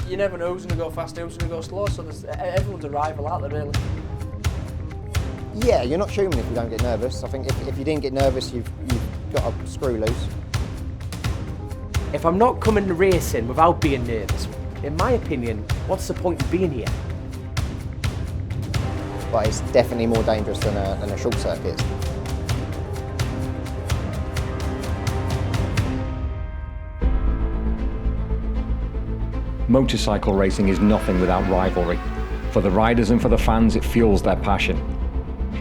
you never know who's going to go fast, who's going to go slow, so everyone's a rival out there, really. Yeah, you're not human if you don't get nervous. I think if you didn't get nervous, you've got to screw loose. If I'm not coming to racing without being nervous, in my opinion, what's the point of being here? But it's definitely more dangerous than a short circuit. Motorcycle racing is nothing without rivalry. For the riders and for the fans, it fuels their passion.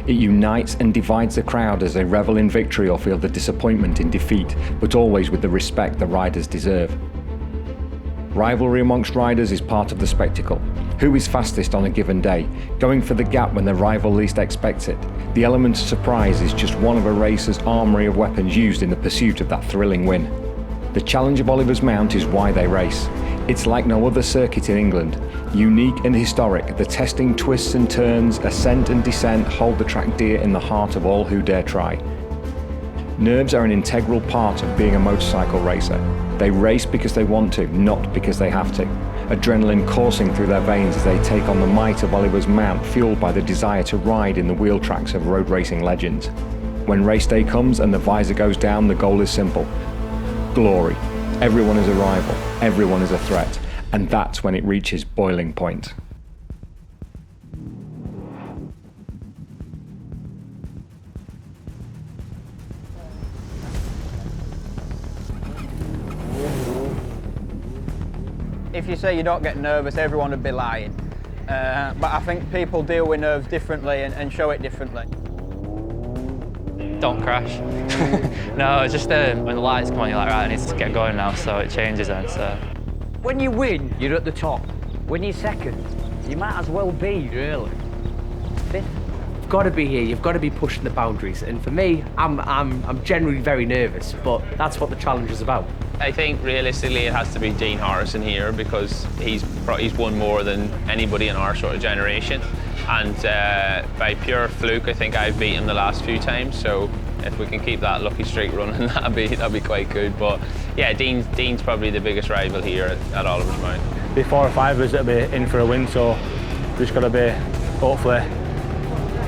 It unites and divides the crowd as they revel in victory or feel the disappointment in defeat, but always with the respect the riders deserve. Rivalry amongst riders is part of the spectacle. Who is fastest on a given day? Going for the gap when the rival least expects it. The element of surprise is just one of a racer's armoury of weapons used in the pursuit of that thrilling win. The challenge of Oliver's Mount is why they race. It's like no other circuit in England. Unique and historic, the testing twists and turns, ascent and descent hold the track dear in the heart of all who dare try. Nerves are an integral part of being a motorcycle racer. They race because they want to, not because they have to. Adrenaline coursing through their veins as they take on the might of Oliver's Mount, fueled by the desire to ride in the wheel tracks of road racing legends. When race day comes and the visor goes down, the goal is simple. Glory. Everyone is a rival, everyone is a threat, and that's when it reaches boiling point. If you say you don't get nervous, everyone would be lying. But I think people deal with nerves differently and show it differently. Don't crash. No, it's just when the lights come on, you're like, right, I need to get going now, so it changes then. So. When you win, you're at the top. When you're second, you might as well be, really. Fifth. You've got to be here, you've got to be pushing the boundaries, and for me, I'm generally very nervous, but that's what the challenge is about. I think realistically it has to be Dean Harrison here because he's won more than anybody in our sort of generation. And by pure fluke, I think I've beaten him the last few times. So if we can keep that lucky streak running, that'd be quite good. But yeah, Dean's probably the biggest rival here at Oliver's Mount. Be 4 or 5 of us that'll be in for a win. So we've just got to be hopefully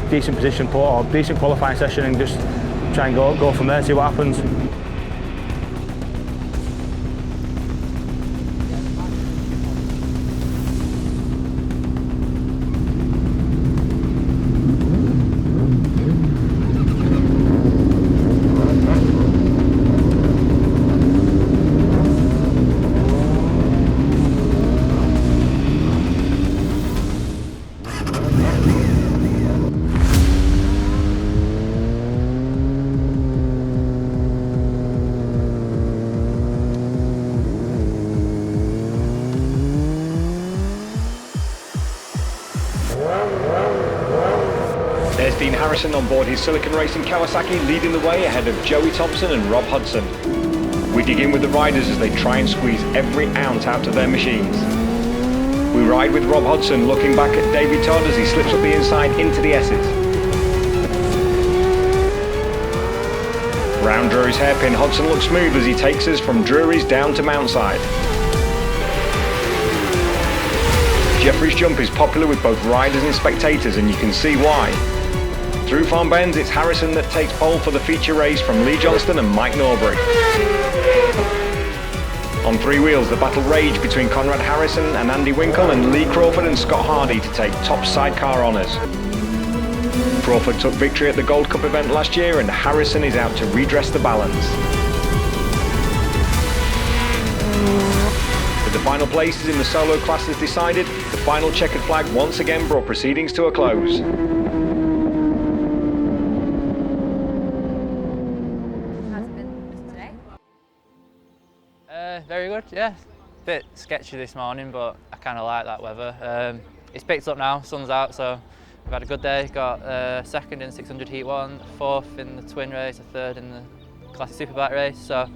decent position put or decent qualifying session and just try and go from there, see what happens. There's Dean Harrison on board his Silicon Racing Kawasaki, leading the way ahead of Joey Thompson and Rob Hudson. We dig in with the riders as they try and squeeze every ounce out of their machines. We ride with Rob Hudson, looking back at David Todd as he slips up the inside into the S's. Round Drury's hairpin, Hudson looks smooth as he takes us from Drury's down to Mountside. Jeffrey's jump is popular with both riders and spectators, and you can see why. Through Farm Bends, it's Harrison that takes pole for the feature race from Lee Johnston and Mike Norbury. On three wheels, the battle raged between Conrad Harrison and Andy Winkle and Lee Crawford and Scott Hardy to take top sidecar honours. Crawford took victory at the Gold Cup event last year, and Harrison is out to redress the balance. With the final places in the solo classes decided, the final checkered flag once again brought proceedings to a close. Very good, yeah. Bit sketchy this morning, but I kind of like that weather. It's picked up now, sun's out, so we've had a good day. Got second in 600 Heat 1, fourth in the twin race, a third in the Classic Superbike race, so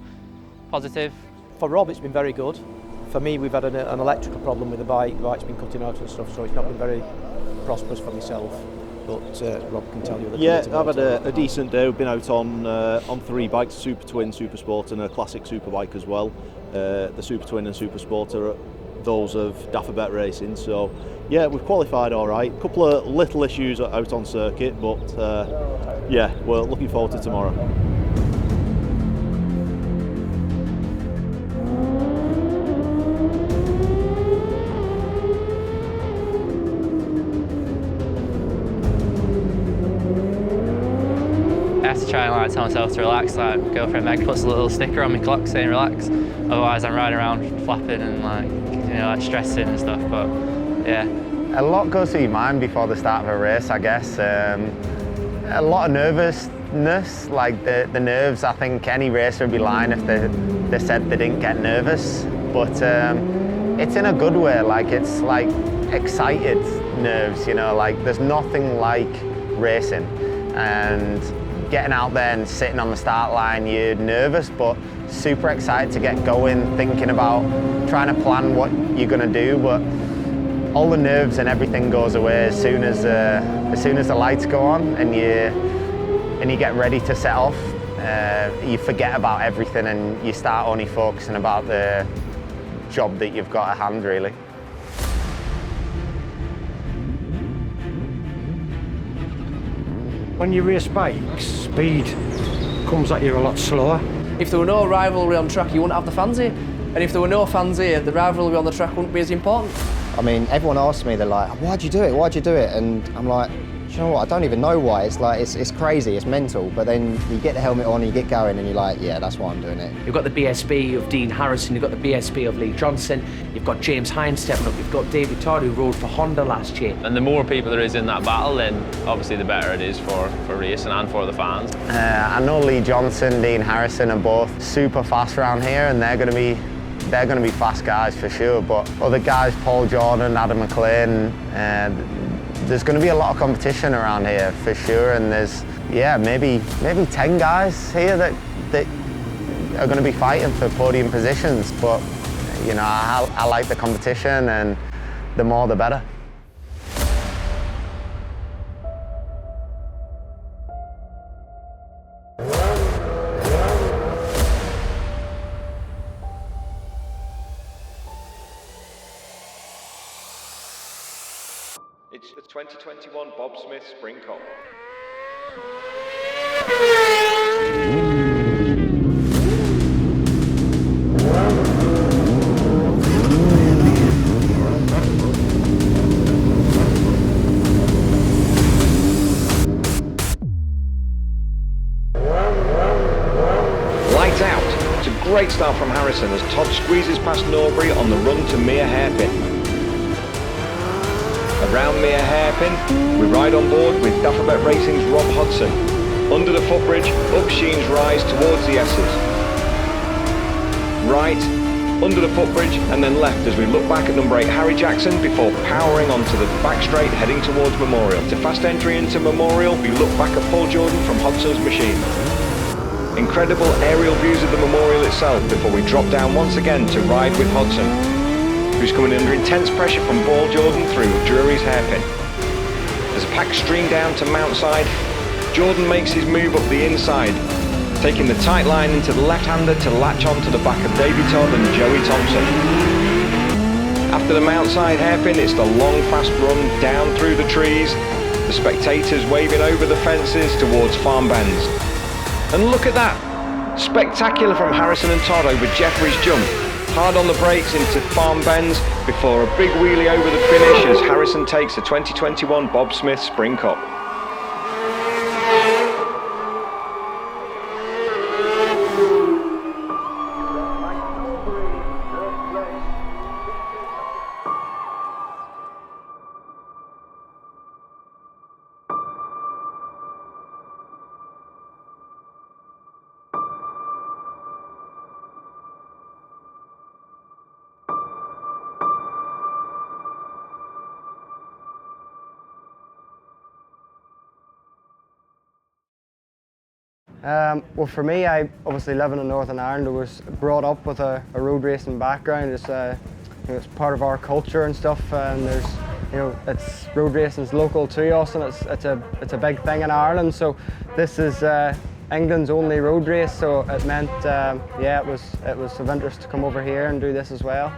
positive. For Rob, it's been very good. For me, we've had an electrical problem with the bike. The bike's been cutting out and stuff, so it's not been very prosperous for myself. But Rob can tell you the Yeah, I've had a decent day. We've been out on 3 bikes, Super Twin, Super Sport and a Classic Superbike as well. the Super Twin and Super Sport are those of Daffabet Racing. So yeah, we've qualified all right. A couple of little issues out on circuit, but yeah, we're looking forward to tomorrow. I have to try and like tell myself to relax. Like my girlfriend Meg puts a little sticker on my clock saying relax. Otherwise I'm riding around flapping and like stressing and stuff. But yeah. A lot goes through your mind before the start of a race, I guess. A lot of nervousness, like the nerves. I think any racer would be lying if they said they didn't get nervous. But it's in a good way. Like it's like excited nerves. Like there's nothing like racing and getting out there and sitting on the start line. You're nervous, but super excited to get going, thinking about trying to plan what you're going to do. But all the nerves and everything goes away as soon as the lights go on and you get ready to set off. You forget about everything and you start only focusing about the job that you've got at hand, really. When you race bikes, speed comes at you a lot slower. If there were no rivalry on track, you wouldn't have the fans here. And if there were no fans here, the rivalry on the track wouldn't be as important. I mean, everyone asks me, they're like, why'd you do it? Why'd you do it? And I'm like, do you know what? I don't even know why. It's like, it's crazy, it's mental. But then you get the helmet on, you get going, and you're like, yeah, that's why I'm doing it. You've got the BSB of Dean Harrison, you've got the BSB of Lee Johnson, you've got James Hines stepping up, you've got David Todd who rode for Honda last year. And the more people there is in that battle, then obviously the better it is for racing and for the fans. I know Lee Johnson, Dean Harrison are both super fast around here, and they're going to be fast guys for sure. But other guys, Paul Jordan, Adam McLean, there's going to be a lot of competition around here for sure. And there's maybe 10 guys here that are going to be fighting for podium positions. But I like the competition, and the more the better. It's the 2021 Bob Smith Spring Cup. Lights out. It's a great start from Harrison as Todd squeezes past Norbury on the run to Mere Hairpin. Around Mere Hairpin, we ride on board with Daffabet Racing's Rob Hodson. Under the footbridge, up Sheen's Rise towards the S's. Right, under the footbridge, and then left as we look back at number 8 Harry Jackson before powering onto the back straight heading towards Memorial. To fast entry into Memorial, we look back at Paul Jordan from Hodson's machine. Incredible aerial views of the Memorial itself before we drop down once again to ride with Hodson, who's coming under intense pressure from Paul Jordan through Drury's Hairpin. As a pack stream down to Mountside, Jordan makes his move up the inside, taking the tight line into the left-hander to latch onto the back of Davey Todd and Joey Thompson. After the Mountside Hairpin, it's the long, fast run down through the trees, the spectators waving over the fences towards Farm Bends. And look at that! Spectacular from Harrison and Todd over Jeffrey's jump. Hard on the brakes into Farm Bends before a big wheelie over the finish as Harrison takes the 2021 Bob Smith Spring Cup. Well, for me, I obviously living in Northern Ireland, I was brought up with a road racing background. It's it's part of our culture and stuff, and there's it's road racing's local to us, and it's a big thing in Ireland. So this is England's only road race, so it meant yeah, it was of interest to come over here and do this as well.